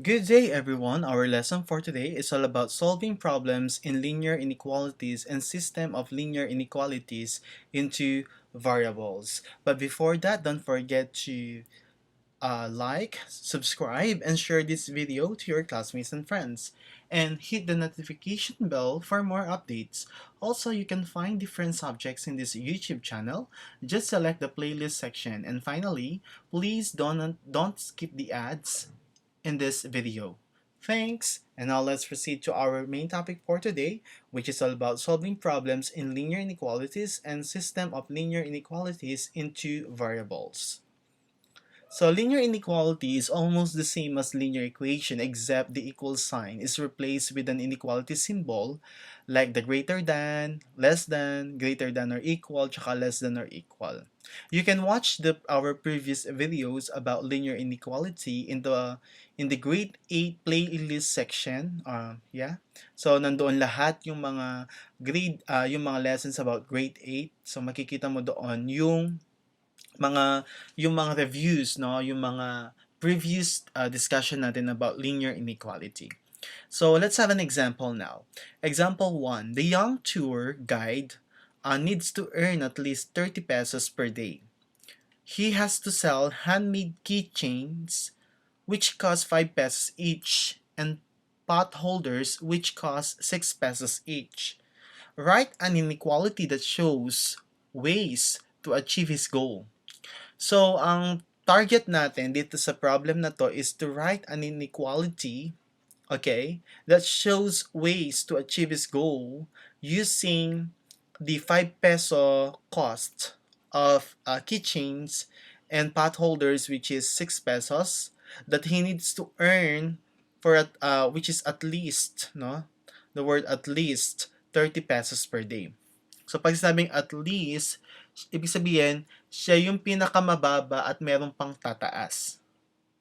Good day, everyone. Our lesson for today is all about solving problems in linear inequalities and system of linear inequalities into variables. But before that, don't forget to like, subscribe, and share this video to your classmates and friends. And hit the notification bell for more updates. Also, you can find different subjects in this YouTube channel. Just select the playlist section. And finally, please don't skip the ads in this video. Thanks! And now let's proceed to our main topic for today, which is all about solving problems in linear inequalities and system of linear inequalities into variables. So linear inequality is almost the same as linear equation except the equal sign is replaced with an inequality symbol like the greater than, less than, greater than or equal, tsaka less than or equal. You can watch our previous videos about linear inequality in the grade 8 playlist section. Yeah. So nandoon lahat yung mga yung mga lessons about grade 8. So makikita mo doon mga yung mga reviews, no, yung mga previous discussion natin about linear inequality. So let's have an example now. Example 1, the young tour guide needs to earn at least 30 pesos per day. He has to sell handmade keychains which cost 5 pesos each and pot holders which cost 6 pesos each. Write an inequality that shows ways to achieve his goal. So, ang target natin dito sa problem na to is to write an inequality, okay, that shows ways to achieve his goal using the 5 peso cost of keychains and pot holders, which is 6 pesos, that he needs to earn which is at least, no? The word at least 30 pesos per day. So, pag sinabing at least, ibig sabihin, siya yung pinakamababa at meron pang tataas.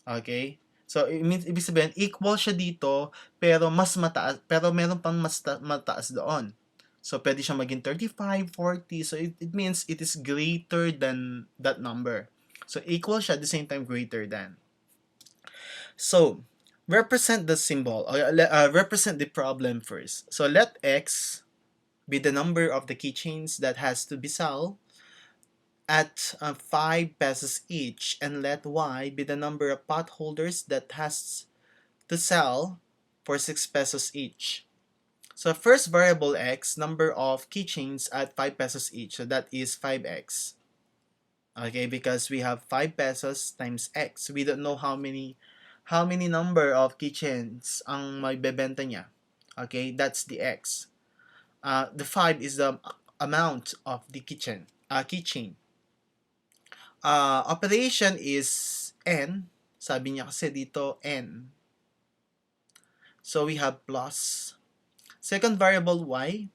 Okay? So, ibig sabihin, equal siya dito, pero mas mataas, pero meron pang mataas doon. So, pwede siya maging 35, 40. So, it means it is greater than that number. So, equal siya at the same time greater than. So, represent the symbol, or represent the problem first. So, let X be the number of the keychains that has to be sold at 5 pesos each, and let Y be the number of pot holders that has to sell for 6 pesos each. So first variable X, number of keychains at 5 pesos each, so that is 5X. Okay, because we have 5 pesos times X. We don't know how many number of keychains ang may bebenta niya. Okay, that's the X. The 5 is the amount of the keychain. Operation is N. Sabi niya kasi dito N. So we have plus. Second variable Y.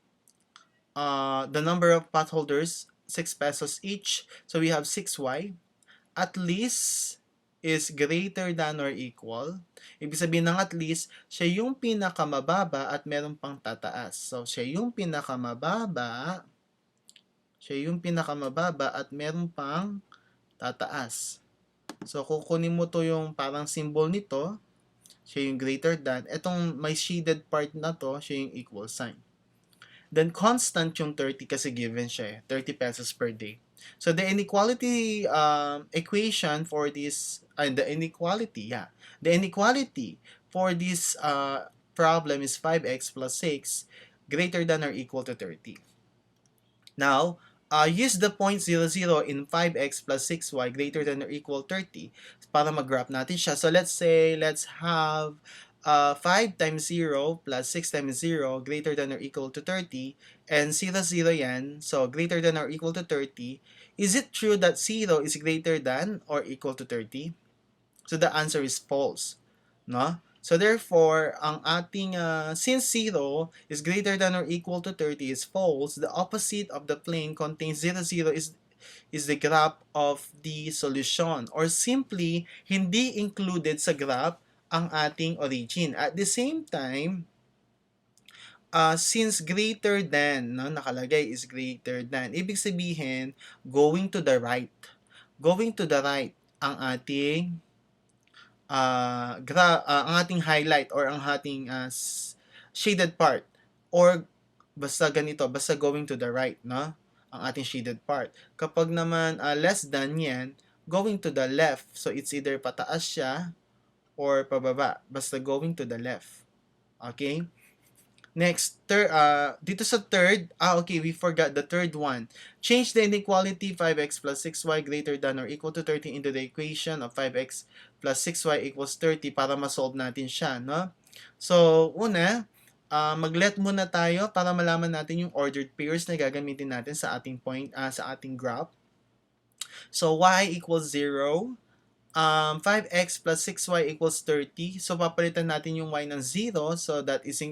The number of pot holders, 6 pesos each. So we have 6Y. At least is greater than or equal. Ibig sabihin ng at least, siya yung pinakamababa at meron pang tataas. So siya yung pinakamababa at meron pang tataas. So, kukunin mo to yung parang symbol nito, siya yung greater than. Itong may shaded part na to, siya yung equal sign. Then, constant yung 30 kasi given siya 30 pesos per day. So, the inequality equation for this, the inequality for this problem is 5x plus 6 greater than or equal to 30. Now, use the point 0, 0 in 5x plus 6y greater than or equal 30 para mag-graph natin siya. So, let's say, let's have 5 times 0 plus 6 times 0 greater than or equal to 30. And 0, 0 yan. So, greater than or equal to 30. Is it true that 0 is greater than or equal to 30? So, the answer is false. No? So therefore, ang ating, since 0 is greater than or equal to 30 is false, the opposite of the plane contains 0, 0 is the graph of the solution. Or simply, hindi included sa graph ang ating origin. At the same time, since greater than, no, nakalagay is greater than, ibig sabihin, going to the right. Going to the right ang ating ang ating highlight or ang ating shaded part, or basta ganito, basta going to the right, no? Ang ating shaded part. Kapag naman less than yan, going to the left. So it's either pataas siya or pababa. Basta going to the left. Okay? Next, dito sa third, okay, we forgot the third one. Change the inequality 5x plus 6y greater than or equal to 30 into the equation of 5x plus 6y equals 30 para ma-solve natin siya, no? So, una, mag-let muna tayo para malaman natin yung ordered pairs na gagamitin natin sa ating sa ating graph. So, y equals 0. 5x plus 6y equals 30. So, papalitan natin yung y ng 0. So, that is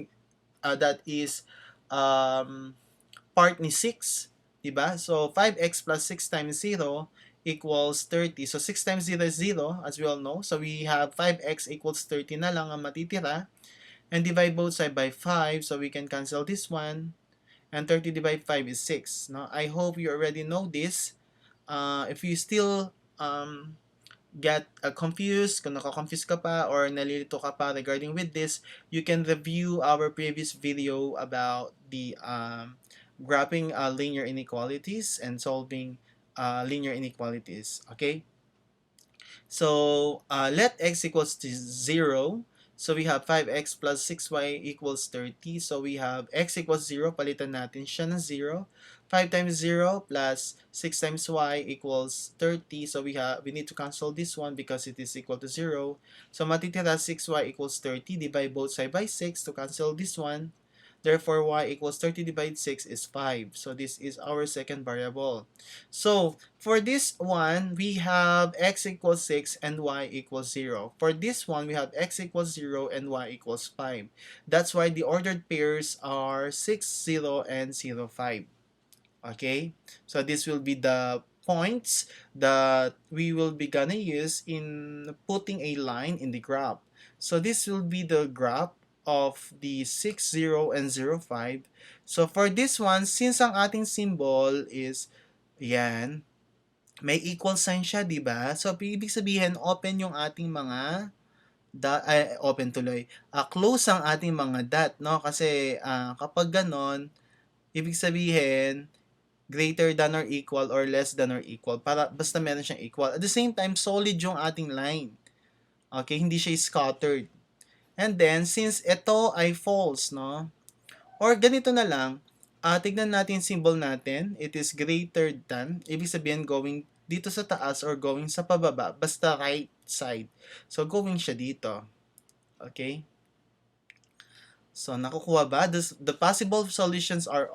part ni 6, diba? So 5x plus 6 times 0 equals 30. So 6 times 0 is 0, as we all know. So we have 5x equals 30 na lang ang matitira. And divide both sides by 5, so we can cancel this one. And 30 divided by 5 is 6. No? I hope you already know this. If you still get confused, kung naka-confuse ka pa or nalilito ka pa regarding with this, you can review our previous video about the graphing linear inequalities and solving linear inequalities. Okay? So, let x equals to 0. So, we have 5x plus 6y equals 30. So, we have x equals 0. Palitan natin siya ng 0. 5 times 0 plus 6 times y equals 30. So, we need to cancel this one because it is equal to 0. So, matitira 6y equals 30. Divide both sides by 6 to cancel this one. Therefore, y equals 30 divided 6 is 5. So, this is our second variable. So, for this one, we have x equals 6 and y equals 0. For this one, we have x equals 0 and y equals 5. That's why the ordered pairs are 6, 0, and 0, 5. Okay? So, this will be the points that we will be gonna use in putting a line in the graph. So, this will be the graph of the 6, 0, and 0, 5. So, for this one, since ang ating symbol is yan, may equal sign siya, di ba? So, ibig sabihin, open yung ating mga open tuloy. Close ang ating mga dot, no? Kasi kapag ganon, ibig sabihin, greater than or equal or less than or equal. Para basta meron siyang equal. At the same time, solid yung ating line. Okay, hindi siya scattered. And then, since ito ay false, no? Or ganito na lang, tignan natin yung symbol natin. It is greater than, ibig sabihin going dito sa taas or going sa pababa, basta right side. So, going siya dito. Okay? So, nakukuha ba? The possible solutions are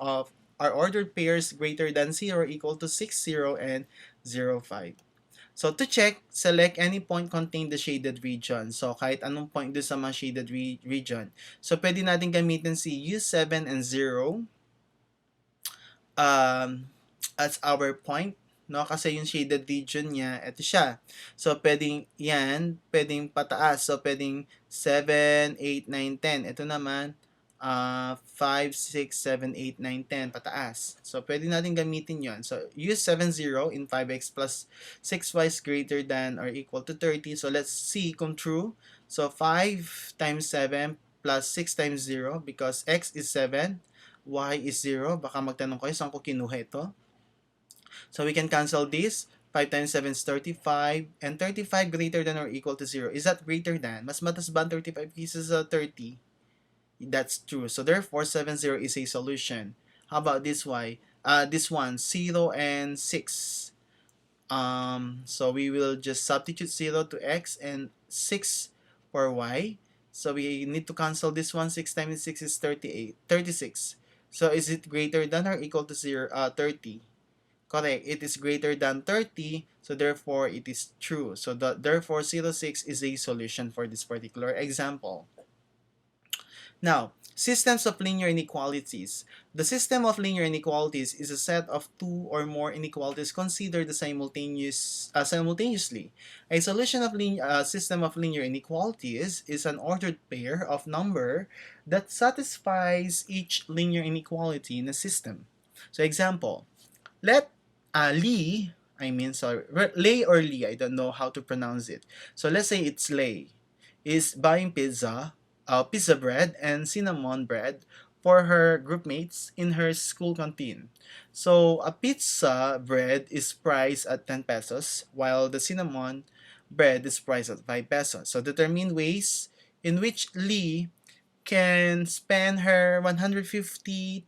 ordered pairs greater than 0 equal to 6, 0, and 0, 5. So, to check, select any point contain the shaded region. So, kahit anong point doon sa mga shaded region. So, pwede natin gamitin si U7 and 0 as our point. No? Kasi yung shaded region niya, ito siya. So, pwedeng pataas. So, pwedeng 7, 8, 9, 10. Ito naman, 5, 6, 7, 8, 9, 10 pataas. So, pwede natin gamitin yon. So, use 7, 0 in 5x plus 6y is greater than or equal to 30. So, let's see kung true. So, 5 times 7 plus 6 times 0 because x is 7, y is 0. Baka magtanong kayo, saan ko kinuha ito? So, we can cancel this. 5 times 7 is 35. And 35 greater than or equal to 0. Is that greater than? Mas mataas ba ang 35 pieces sa 30? That's true. So therefore, 7, 0 is a solution. How about this this one, 0 and 6. So we will just substitute 0 to x and 6 for y. So we need to cancel this one. 6 times 6 is 36. So is it greater than or equal to 30? Correct. It is greater than 30. So therefore, it is true. So therefore, 0, 6 is a solution for this particular example. Now, systems of linear inequalities. The system of linear inequalities is a set of two or more inequalities considered simultaneously. A solution of system of linear inequalities is an ordered pair of number that satisfies each linear inequality in a system. So, example, let Lay or Lee, I don't know how to pronounce it. So, let's say it's Lay. is buying pizza bread and cinnamon bread for her groupmates in her school canteen. So a pizza bread is priced at 10 pesos while the cinnamon bread is priced at 5 pesos. So determine ways in which Lee can spend her 150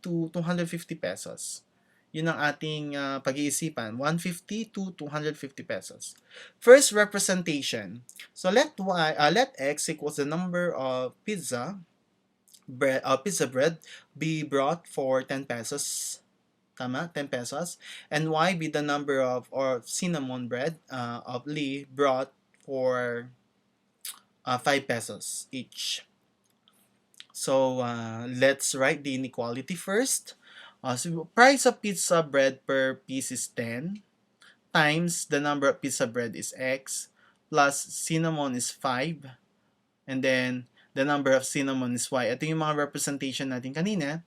to 250 pesos. Yun ang ating pag-iisipan, 150 to 250 pesos. First representation. So let x equals the number of pizza bread be brought for 10 pesos. Tama, 10 pesos. And y be the number of or cinnamon bread of Lee brought for 5 pesos each. So let's write the inequality first. So price of pizza bread per piece is 10 times the number of pizza bread is x plus cinnamon is 5 and then the number of cinnamon is y. Ito yung mga representation natin kanina.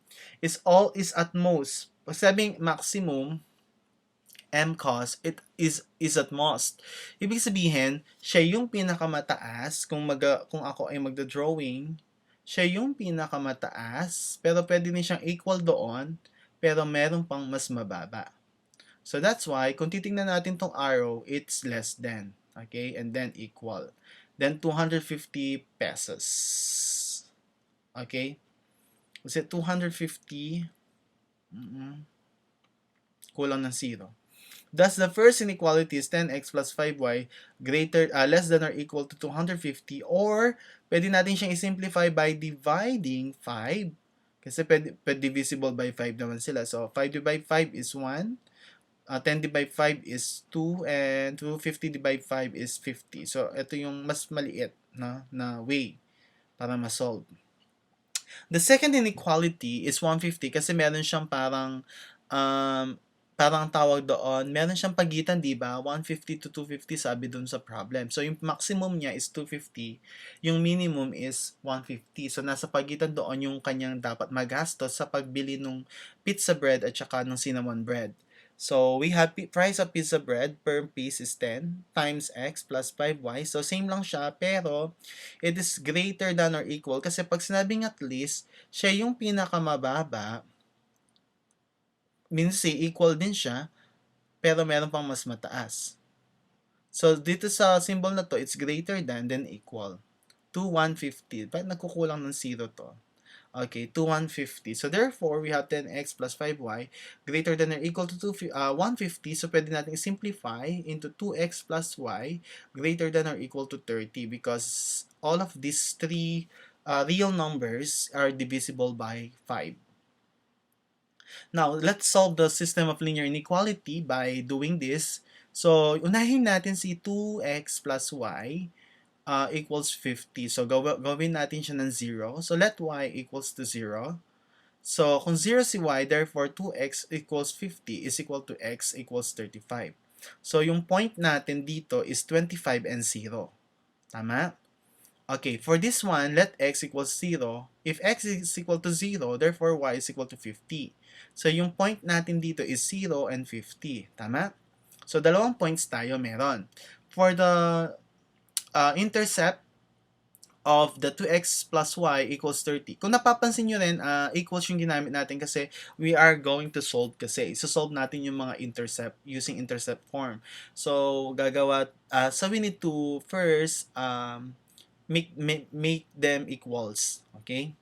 All is at most. Pag sabing maximum, M cost, it is at most. Ibig sabihin, siya yung pinakamataas kung ako ay magda-drawing, siya yung pinakamataas, pero pwede din siyang equal doon, pero meron pang mas mababa. So that's why, kung titingnan natin tong arrow, it's less than. Okay? And then equal. Then 250 pesos. Okay? Kasi 250, kulang ng 0. Thus, the first inequality is 10x plus 5y less than or equal to 250, or pwede natin siyang i-simplify by dividing 5 kasi pwede divisible by 5 naman sila. So 5 divided by 5 is 1, 10 divided by 5 is 2, and 250 divided by 5 is 50. So ito yung mas maliit na way para ma-solve. The second inequality is 150 kasi meron siyang parang tawag doon, meron siyang pagitan, di ba? 150 to 250 sabi doon sa problem. So, yung maximum niya is 250, yung minimum is 150. So, nasa pagitan doon yung kanyang dapat magastos sa pagbili ng pizza bread at saka ng cinnamon bread. So, we have price of pizza bread per piece is 10 times x plus 5y. So, same lang siya, pero it is greater than or equal kasi pag sinabing at least, siya yung pinakamababa, means equal din siya, pero meron pang mas mataas. So, dito sa symbol na to, it's greater than, then equal to 150. Bakit nagkukulang ng 0 to? Okay, to 150. So, therefore, we have 10x plus 5y greater than or equal to 150. So, pwede natin simplify into 2x plus y greater than or equal to 30 because all of these three real numbers are divisible by 5. Now, let's solve the system of linear inequality by doing this. So, unahin natin si 2x plus y equals 50. So, gawin natin siya ng 0. So, let y equals to 0. So, kung 0 si y, therefore 2x equals 50 is equal to x equals 35. So, yung point natin dito is 25 and 0. Tama? Okay, for this one, let x equals 0. If x is equal to 0, therefore y is equal to 50. So, yung point natin dito is 0 and 50. Tama? So, dalawang points tayo meron. For the intercept of the 2x plus y equals 30. Kung napapansin nyo rin, equals yung ginamit natin kasi we are going to solve kasi. So-solve natin yung mga intercept using intercept form. So, so we need to first make them equals. Okay?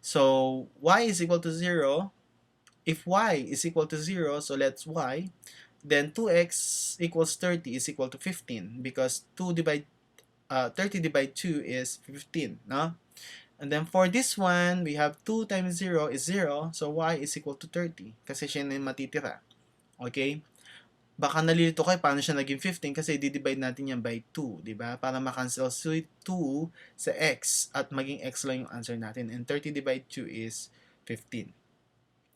So, y is equal to 0. If y is equal to 0, so let's y. Then 2x equals 30 is equal to 15 because 30 divided 2 is 15. No? And then for this one, we have 2 times 0 is 0. So y is equal to 30 kasi siya na yung matitira. Okay? Baka nalilito kayo paano siya naging 15 kasi di-divide natin yan by 2, di ba? Para makancel 2 sa x at maging x lang yung answer natin. And 30 divided 2 is 15.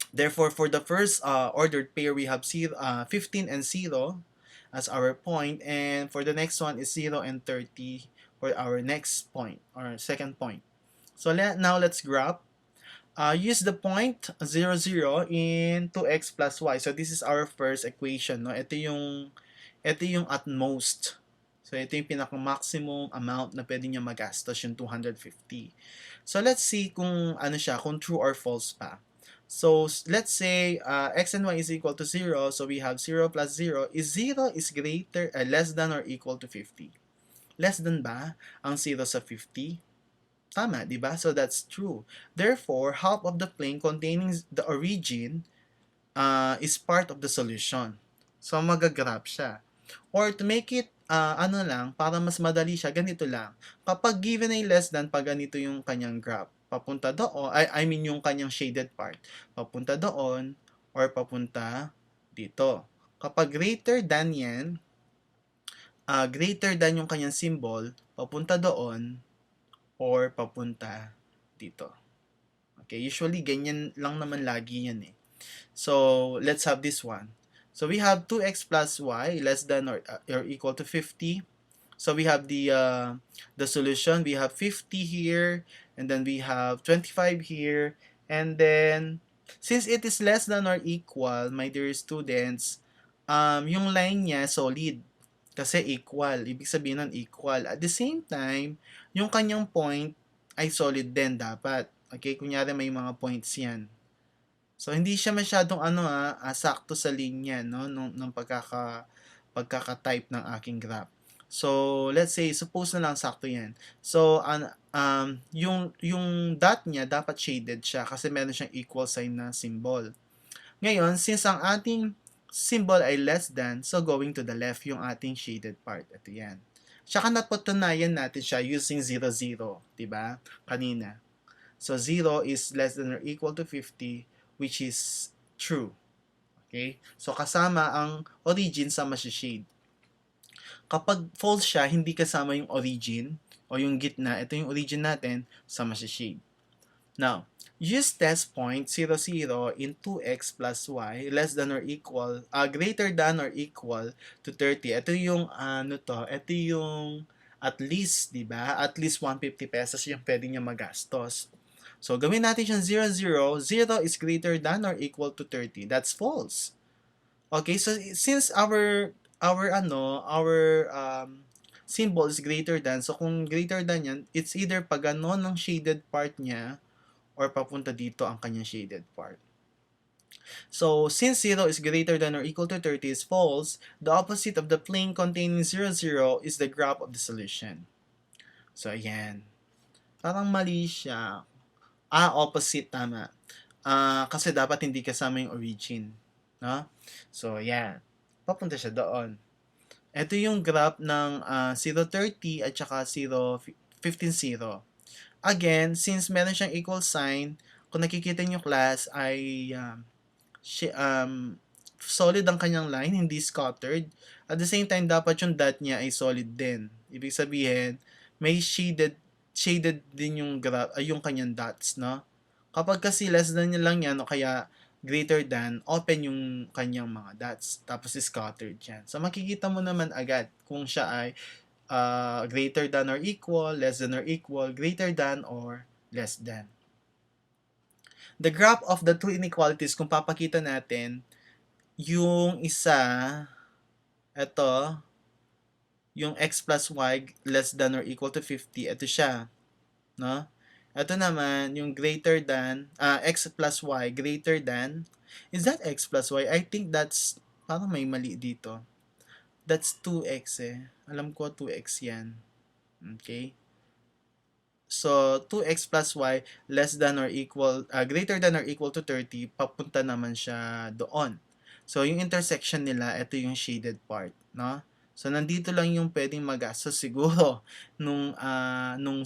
Therefore, for the first ordered pair, we have 15 and 0 as our point. And for the next one is 0 and 30 for our next point or second point. So now let's graph. Use the point 0, 0 in 2x plus y. So this is our first equation. No? Ito yung at most. So, ito yung pinaka-maximum amount na pwede niya magastos, yung 250. So, let's see kung ano siya, kung true or false pa. So, let's say x and y is equal to 0. So, we have 0 plus 0. Is 0 is greater, less than or equal to 50? Less than ba ang 0 sa 50? Tama, di ba? So, that's true. Therefore, half of the plane containing the origin is part of the solution. So, magagraph siya. Or to make it, ano lang, para mas madali siya, ganito lang. Kapag given ay less than, pag ganito yung kanyang graph, papunta doon, I mean yung kanyang shaded part, papunta doon, or papunta dito. Kapag greater than yan, greater than yung kanyang symbol, papunta doon, or papunta dito. Okay, usually ganyan lang naman lagi yan eh. So, let's have this one. So, we have 2x plus y less than or equal to 50. So, we have the solution. We have 50 here, and then we have 25 here. And then, since it is less than or equal, my dear students, yung line niya solid. Kasi equal. Ibig sabihin nun equal. At the same time, yung kanyang point ay solid din dapat. Okay, kunyari may mga points yan. So, hindi siya masyadong sakto sa linya, no, nung pagkaka-type ng aking graph. So, let's say, suppose na lang sakto yan. So, yung dot niya, dapat shaded siya kasi meron siyang equal sign na symbol. Ngayon, since ang ating symbol ay less than, so going to the left yung ating shaded part. Ito yan. Tsaka napatunayan natin siya using 0, 0. Diba? Kanina. So, 0 is less than or equal to 50, which is true. Okay? So, kasama ang origin sa shade. Kapag false siya, hindi kasama yung origin o yung gitna. Ito yung origin natin sa shade. Now, use test point 0, 0 in 2x plus y less than or equal, greater than or equal to 30. Ito yung, ito yung at least, di ba? At least 150 pesos yung pwede niya magastos. So, gawin natin siyang 0, 0. 0 is greater than or equal to 30. That's false. Okay, so since our symbol is greater than, so kung greater than yan, it's either pag ganon ng shaded part niya or papunta dito ang kanyang shaded part. So, since 0 is greater than or equal to 30 is false, the opposite of the plane containing 0, 0 is the graph of the solution. So, ayan. Parang mali siya. Opposite, tama. Kasi dapat hindi kasama yung origin. No? So, yan. Papunta siya doon. Ito yung graph ng 0.30 at saka 0.15.0. Again, since meron siyang equal sign, kung nakikita nyo class ay solid ang kanyang line, hindi scattered. At the same time, dapat yung dot niya ay solid din. Ibig sabihin, may shaded din yung graph, yung kanyang dots, no? Kapag kasi less than niya lang yan, o kaya greater than, open yung kanyang mga dots. Tapos scattered yan. So, makikita mo naman agad kung siya ay greater than or equal, less than or equal, greater than or less than. The graph of the two inequalities, kung papakita natin, yung isa, ito, yung x plus y less than or equal to 50, ito siya. No? Ito naman, yung greater than, x plus y greater than, is that x plus y? I think that's, parang may mali dito. That's 2x eh. Alam ko 2x yan. Okay? So, 2x plus y less than or equal, greater than or equal to 30, papunta naman siya doon. So, yung intersection nila, ito yung shaded part, no? So, nandito lang yung pwedeng magastos siguro nung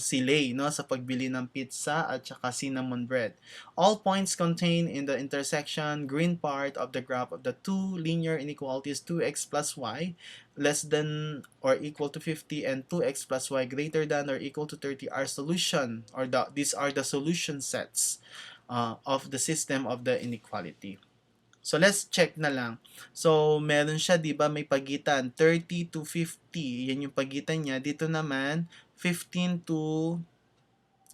silay, no, sa pagbili ng pizza at saka cinnamon bread. All points contained in the intersection green part of the graph of the two linear inequalities 2x plus y less than or equal to 50 and 2x plus y greater than or equal to 30 are solution, or these are the solution sets of the system of the inequality. So, let's check na lang. So, meron siya, di ba, may pagitan, 30 to 50. Yan yung pagitan niya. Dito naman, 15 to,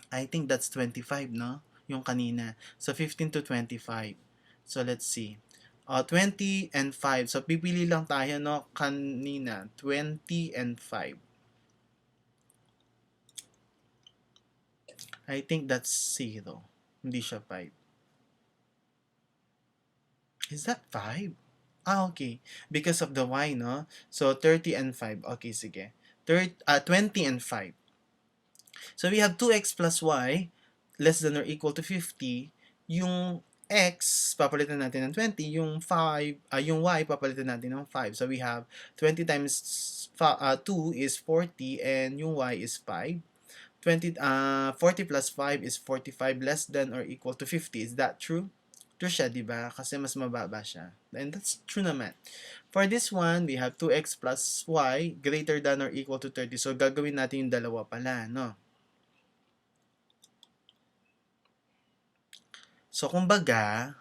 I think that's 25, no? Yung kanina. So, 15 to 25. So, let's see. 20 and 5. So, pipili lang tayo, no? Kanina, 20 and 5. I think that's 0. Hindi siya 5. Is that 5? Ah, okay. Because of the y, no? So, 30 and 5. Okay, sige. 20 and 5. So, we have 2x plus y less than or equal to 50. Yung x, papalitan natin ng 20. Yung y, papalitan natin ng 5. So, we have 20 times 2 is 40 and yung y is 5. 40 plus 5 is 45 less than or equal to 50. Is that true? True siya, di ba? Kasi mas mababa siya. And that's true naman. For this one, we have 2x plus y greater than or equal to 30. So, gagawin natin yung dalawa pala, no? So, kumbaga,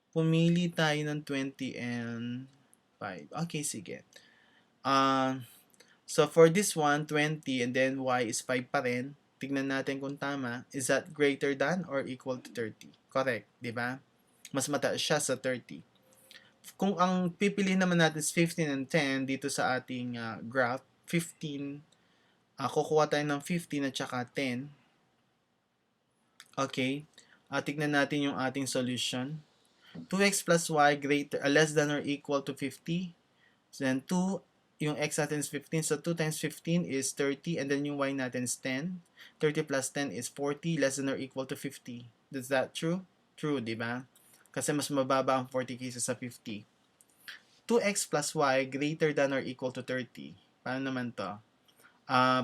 pumili tayo ng 20 and 5. Okay, sige. So, for this one, 20 and then y is 5 pa rin. Tignan natin kung tama. Is that greater than or equal to 30? Correct, di ba? Mas mataas siya sa 30. Kung ang pipili naman natin is 15 and 10 dito sa ating graph, 15, kukuha tayo ng 15 at saka 10. Okay? Tignan natin yung ating solution. 2x plus y less than or equal to 50. So then 2, yung x natin is 15. So 2 times 15 is 30. And then yung y natin is 10. 30 plus 10 is 40 less than or equal to 50. Is that true? True, di ba? Kasi mas mababa ang 40 kaysa sa 50. 2x plus y greater than or equal to 30. Paano naman to?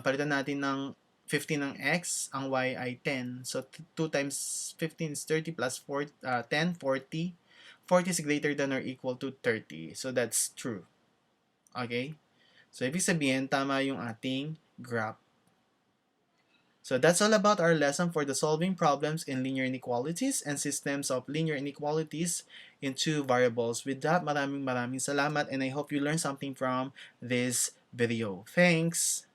Palitan natin ng 15 ng x, ang y ay 10. So, 2 times 15 is 30 plus 10, 40. 40 is greater than or equal to 30. So, that's true. Okay? So, ibig sabihin, tama yung ating graph. So, that's all about our lesson for the solving problems in linear inequalities and systems of linear inequalities in two variables. With that, maraming salamat and I hope you learned something from this video. Thanks!